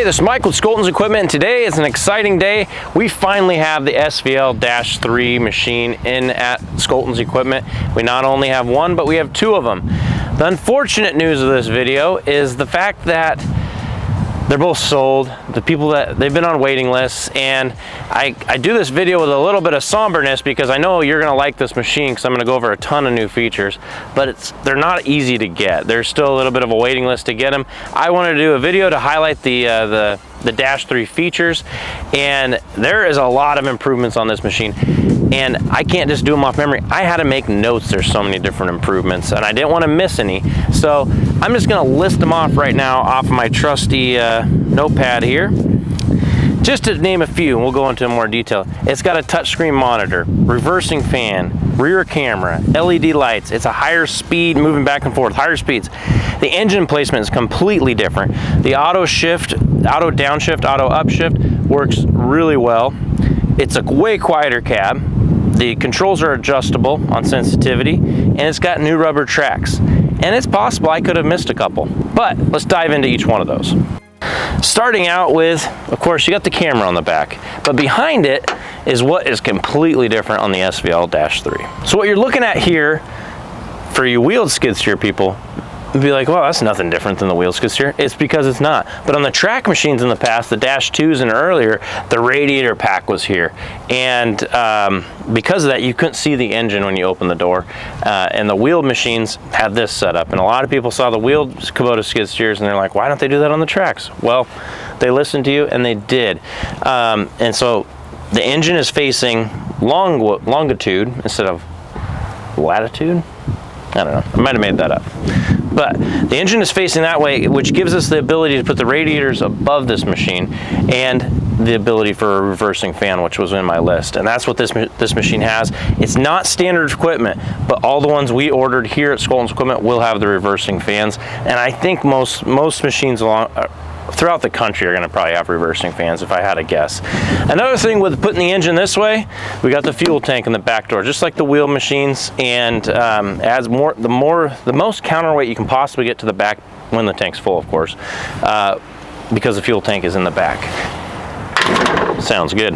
Hey, this is Mike with Skolton's Equipment, and today is an exciting day. We finally have the SVL-3 machine in at Skolton's Equipment. We not only have one, but we have two of them. The unfortunate news of this video is the fact that they're both sold. The people that they've been on waiting lists, and I do this video with a little bit of somberness because I know you're gonna like this machine because I'm gonna go over a ton of new features, but they're not easy to get. There's still a little bit of a waiting list to get them. I wanted to do a video to highlight the Dash 3 features, and there is a lot of improvements on this machine, and I can't just do them off memory. I had to make notes. There's so many different improvements, and I didn't want to miss any, so I'm just going to list them off right now off of my trusty notepad here. Just to name a few, and we'll go into more detail. It's got a touchscreen monitor, reversing fan, rear camera, LED lights. It's a higher speed, moving back and forth, higher speeds. The engine placement is completely different. The auto shift, auto downshift, auto upshift works really well. It's a way quieter cab. The controls are adjustable on sensitivity, and it's got new rubber tracks. And it's possible I could have missed a couple, but let's dive into each one of those. Starting out with, of course, you got the camera on the back, but behind it is what is completely different on the SVL-3. So what you're looking at here, for you wheeled skid steer people, would be like, well, that's nothing different than the wheel skid steer. It's because it's not. But on the track machines in the past, the Dash 2s and earlier, the radiator pack was here. And because of that, you couldn't see the engine when you opened the door. And the wheeled machines had this set up. And a lot of people saw the wheeled Kubota skid steers and they're like, why don't they do that on the tracks? Well, they listened to you and they did. And so the engine is facing longitude instead of latitude. I don't know, I might have made that up. But the engine is facing that way, which gives us the ability to put the radiators above this machine and the ability for a reversing fan, which was in my list. And that's what this machine has. It's not standard equipment, but all the ones we ordered here at Skolton's Equipment will have the reversing fans. And I think most machines throughout the country are going to probably have reversing fans, if I had to guess. Another thing with putting the engine this way, we got the fuel tank in the back door, just like the wheel machines, and adds the most counterweight you can possibly get to the back when the tank's full, of course, because the fuel tank is in the back. Sounds good.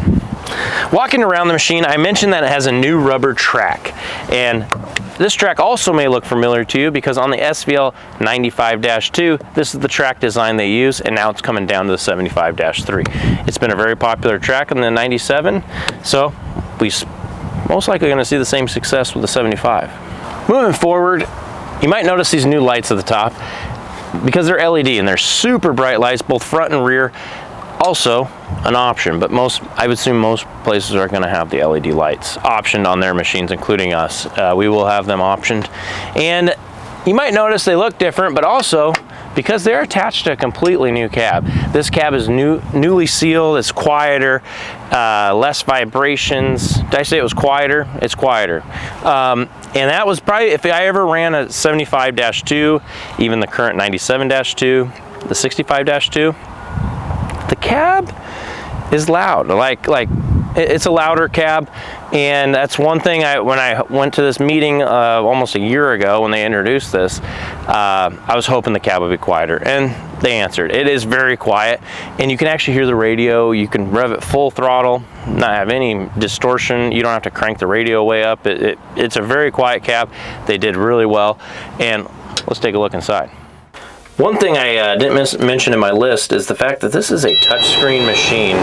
Walking around the machine, I mentioned that it has a new rubber track, and this track also may look familiar to you because on the SVL75-2, this is the track design they use, and now it's coming down to the 75-3. It's been a very popular track in the 97, so we most likely going to see the same success with the 75. Moving forward, you might notice these new lights at the top because they're LED and they're super bright lights, both front and rear. Also an option, but I would assume most places are going to have the LED lights optioned on their machines, including us. We will have them optioned, and you might notice they look different, but also because they're attached to a completely new cab. This cab is newly sealed. It's quieter, less vibrations. Did I say it was quieter? It's quieter. And that was probably, if I ever ran a 75-2, even the current 97-2, the 65-2, the cab is loud. Like it's a louder cab, and that's one thing. When I went to this meeting almost a year ago when they introduced this, I was hoping the cab would be quieter, and they answered. It is very quiet, and you can actually hear the radio. You can rev it full throttle, not have any distortion. You don't have to crank the radio way up. It's a very quiet cab. They did really well, and let's take a look inside. One thing I didn't mention in my list is the fact that this is a touchscreen machine,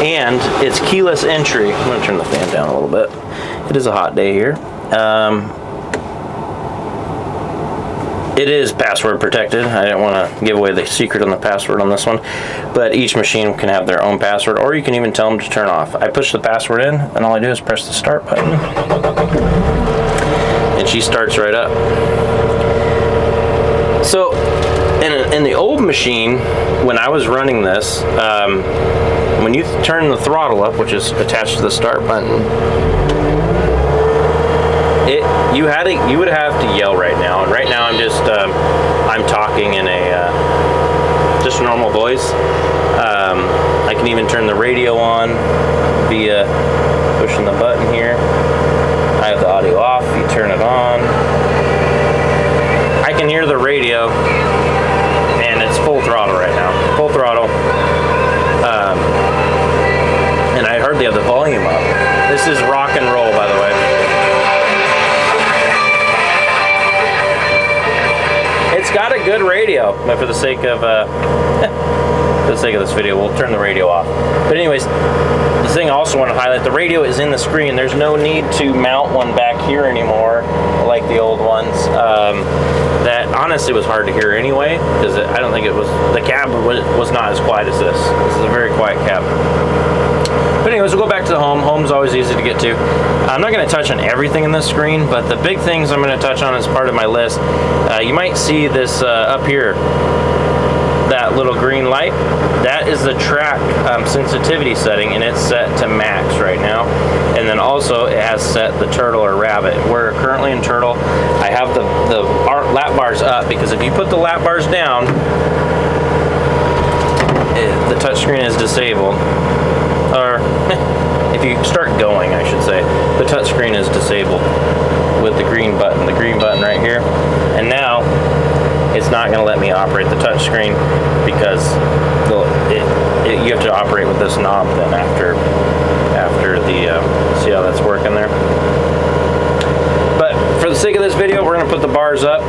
and it's keyless entry. I'm going to turn the fan down a little bit. It is a hot day here. It is password protected. I didn't want to give away the secret on the password on this one, but each machine can have their own password, or you can even tell them to turn off. I push the password in, and all I do is press the start button, and she starts right up. So in the old machine, when I was running this, when you turn the throttle up, which is attached to the start button, you would have to yell right now. And right now I'm just I'm talking in a just a normal voice. I can even turn the radio on via pushing the button here. I have the audio off. You turn it on. I can hear the radio, and it's full throttle right but for the sake of this video, we'll turn the radio off. But anyways, the thing I also want to highlight, the radio is in the screen. There's no need to mount one back here anymore like the old ones. That honestly was hard to hear anyway, because I don't think it was, the cab was not as quiet as this. This is a very quiet cab. But anyways, we'll go back to the home. Home's always easy to get to. I'm not going to touch on everything in this screen, but the big things I'm going to touch on as part of my list. You might see this up here, that little green light. That is the track sensitivity setting, and it's set to max right now. And then also it has set the turtle or rabbit. We're currently in turtle. I have the lap bars up, because if you put the lap bars down, the touchscreen is disabled. Or if you start going, I should say, the touchscreen is disabled with the green button right here. And now it's not going to let me operate the touchscreen, because you have to operate with this knob then after the see how that's working there. But for the sake of this video, we're going to put the bars up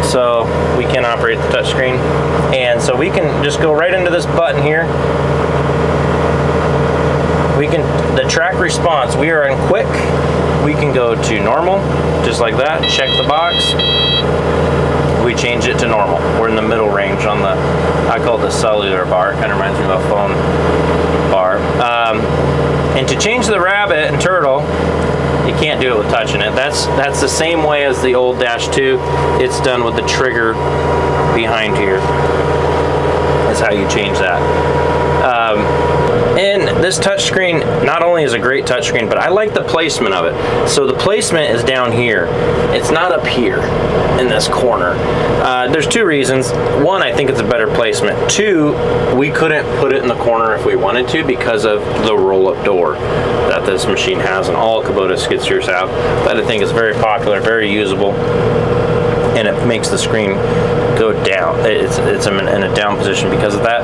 so we can operate the touchscreen, and so we can just go right into this button here. The track response, we are in quick. We can go to normal, just like that, check the box. We change it to normal. We're in the middle range on the, I call it the cellular bar, kind of reminds me of a phone bar. And to change the rabbit and turtle, you can't do it with touching it. That's the same way as the old Dash 2. It's done with the trigger behind here. That's how you change that. And this touchscreen not only is a great touchscreen, but I like the placement of it. So the placement is down here. It's not up here in this corner. There's two reasons. One, I think it's a better placement. Two, we couldn't put it in the corner if we wanted to because of the roll-up door that this machine has, and all Kubota skid steers have. That I think is very popular, very usable, and it makes the screen go down. It's in a down position because of that.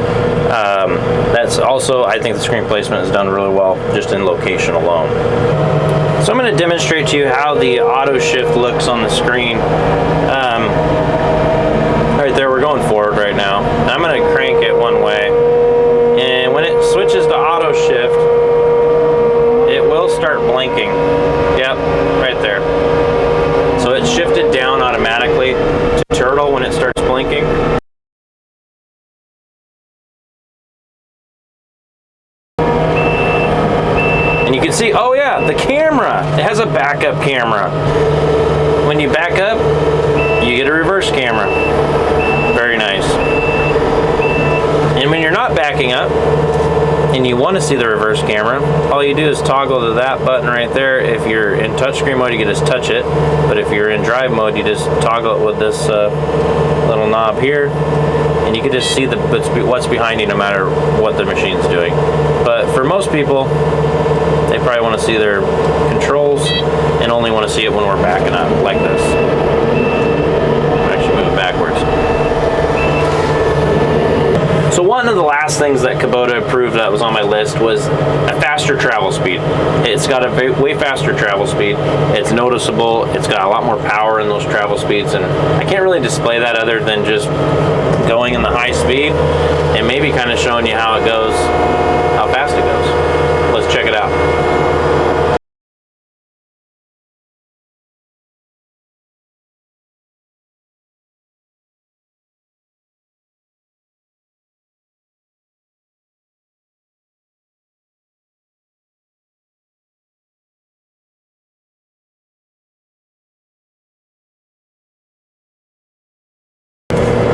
That's also, I think the screen placement is done really well just in location alone. So I'm going to demonstrate to you how the auto shift looks on the screen. Right there, we're going forward right now. I'm going to crank it one way, and when it switches to auto shift, it will start blinking. Yep, right there. So it's shifted down automatically to turtle when it starts blinking. And you can see, oh yeah, the camera. It has a backup camera. When you back up, you get a reverse camera. Very nice. And when you're not backing up, and you want to see the reverse camera, all you do is toggle to that button right there. If you're in touchscreen mode, you can just touch it. But if you're in drive mode, you just toggle it with this little knob here, and you can just see what's behind you no matter what the machine's doing. But for most people, they probably want to see their controls and only want to see it when we're backing up like this. I'm actually moving backwards. So one of the last things that Kubota approved that was on my list was a faster travel speed. It's got a way faster travel speed. It's noticeable. It's got a lot more power in those travel speeds, and I can't really display that other than just going in the high speed and maybe kind of showing you how it goes, how fast it goes. Let's check it out.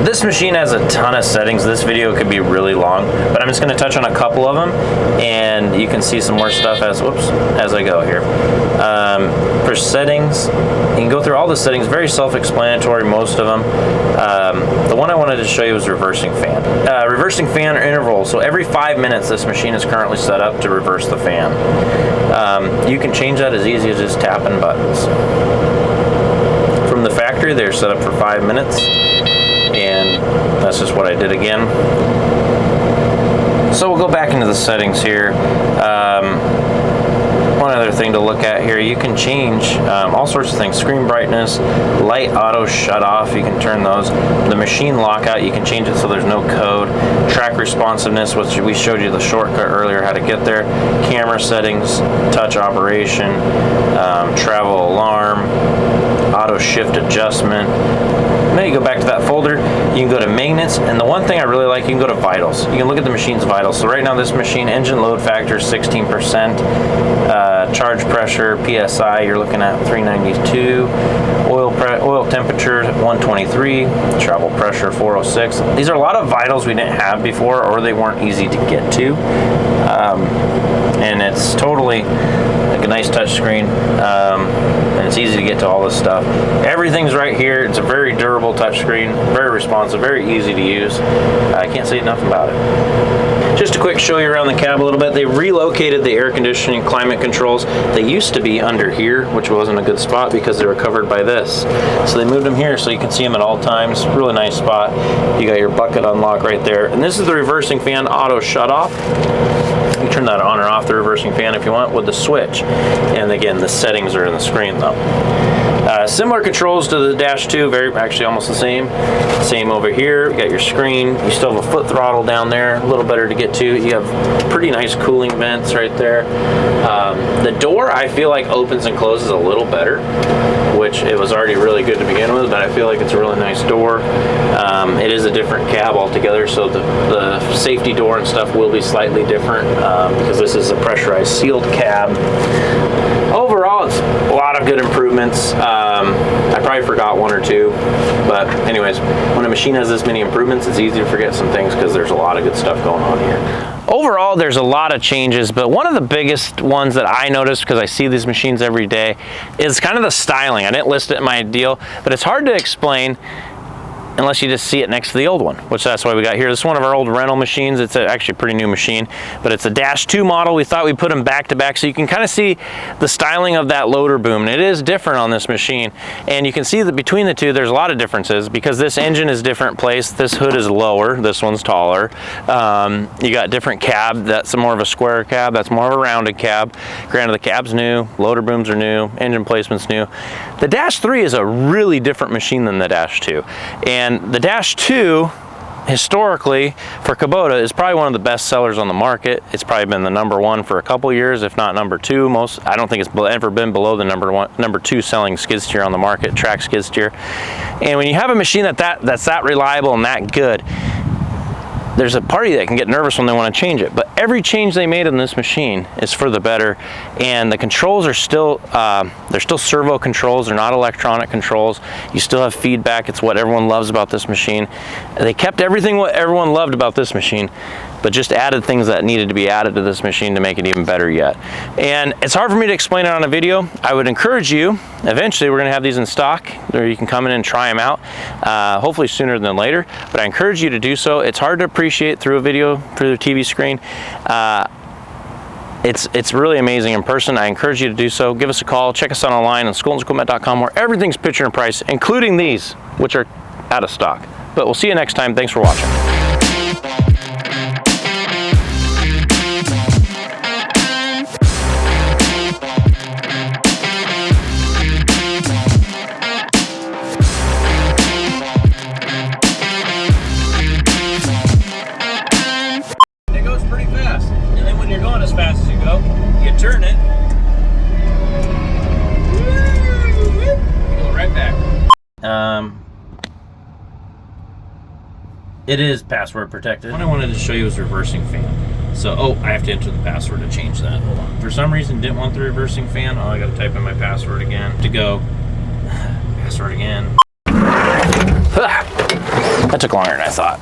This machine has a ton of settings. This video could be really long, but I'm just going to touch on a couple of them, and you can see some more stuff as I go here. For settings, you can go through all the settings, very self-explanatory, most of them. The one I wanted to show you was reversing fan. Reversing fan interval. So every 5 minutes, this machine is currently set up to reverse the fan. You can change that as easy as just tapping buttons. From the factory, they're set up for 5 minutes. And that's just what I did again. So we'll go back into the settings here. One other thing to look at here, you can change all sorts of things. Screen brightness, light auto shut off, you can turn those. The machine lockout, you can change it so there's no code. Track responsiveness, which we showed you the shortcut earlier how to get there. Camera settings, touch operation, travel alarm, auto shift adjustment. Then you go back to that folder, you can go to maintenance, and the one thing I really like, you can go to vitals. You can look at the machine's vitals. So right now this machine, engine load factor is 16%, charge pressure, PSI, you're looking at 392, oil temperature 123, travel pressure 406. These are a lot of vitals we didn't have before, or they weren't easy to get to. And it's totally like a nice touch screen, and it's easy to get to all this stuff. Everything's right here. It's a very durable touch screen, very responsive, very easy to use. I can't say enough about it. Just a quick show you around the cab a little bit. They relocated the air conditioning climate controls. They used to be under here, which wasn't a good spot because they were covered by this. So they moved them here so you can see them at all times. Really nice spot. You got your bucket unlock right there. And this is the reversing fan auto shut off. You can turn that on or off, the reversing fan, if you want, with the switch. And again, the settings are in the screen though. Similar controls to the Dash 2, actually almost the same. Same over here, you got your screen. You still have a foot throttle down there, a little better to get to. You have pretty nice cooling vents right there. The door, I feel like, opens and closes a little better, which it was already really good to begin with, but I feel like it's a really nice door. It is a different cab altogether, so the safety door and stuff will be slightly different because this is a pressurized sealed cab. Overall, it's a lot of good improvements. I probably forgot one or two, but anyways, when a machine has this many improvements, it's easy to forget some things because there's a lot of good stuff going on here. Overall, there's a lot of changes, but one of the biggest ones that I noticed, because I see these machines every day, is kind of the styling. I didn't list it in my deal, but it's hard to explain unless you just see it next to the old one, which that's why we got here. This is one of our old rental machines. It's actually a pretty new machine, but it's a Dash 2 model. We thought we'd put them back to back so you can kind of see the styling of that loader boom. And it is different on this machine. And you can see that between the two, there's a lot of differences because this engine is different placed. This hood is lower, this one's taller. You got different cab. That's more of a square cab. That's more of a rounded cab. Granted, the cab's new, loader booms are new, engine placement's new. The Dash 3 is a really different machine than the Dash 2. And the Dash 2, historically, for Kubota, is probably one of the best sellers on the market. It's probably been the #1 for a couple years, if not #2. I don't think it's ever been below the #2 selling skid steer on the market, track skid steer. And when you have a machine that's that reliable and that good, there's a party that can get nervous when they want to change it, but every change they made on this machine is for the better, and the controls are still they're still servo controls. They're not electronic controls. You still have feedback. It's what everyone loves about this machine. They kept everything what everyone loved about this machine, but just added things that needed to be added to this machine to make it even better yet. And it's hard for me to explain it on a video. I would encourage you, eventually we're gonna have these in stock, or you can come in and try them out, hopefully sooner than later, but I encourage you to do so. It's hard to appreciate through a video, through the TV screen. It's really amazing in person. I encourage you to do so. Give us a call, check us out online on skoltonsequipment.com, where everything's picture and price, including these, which are out of stock. But we'll see you next time. Thanks for watching. As fast as you go, you turn it, you go right back. It is password protected. What I wanted to show you was reversing fan. So, I have to enter the password to change that. Hold on. For some reason, didn't want the reversing fan. I gotta type in my password again to go. Password again. That took longer than I thought.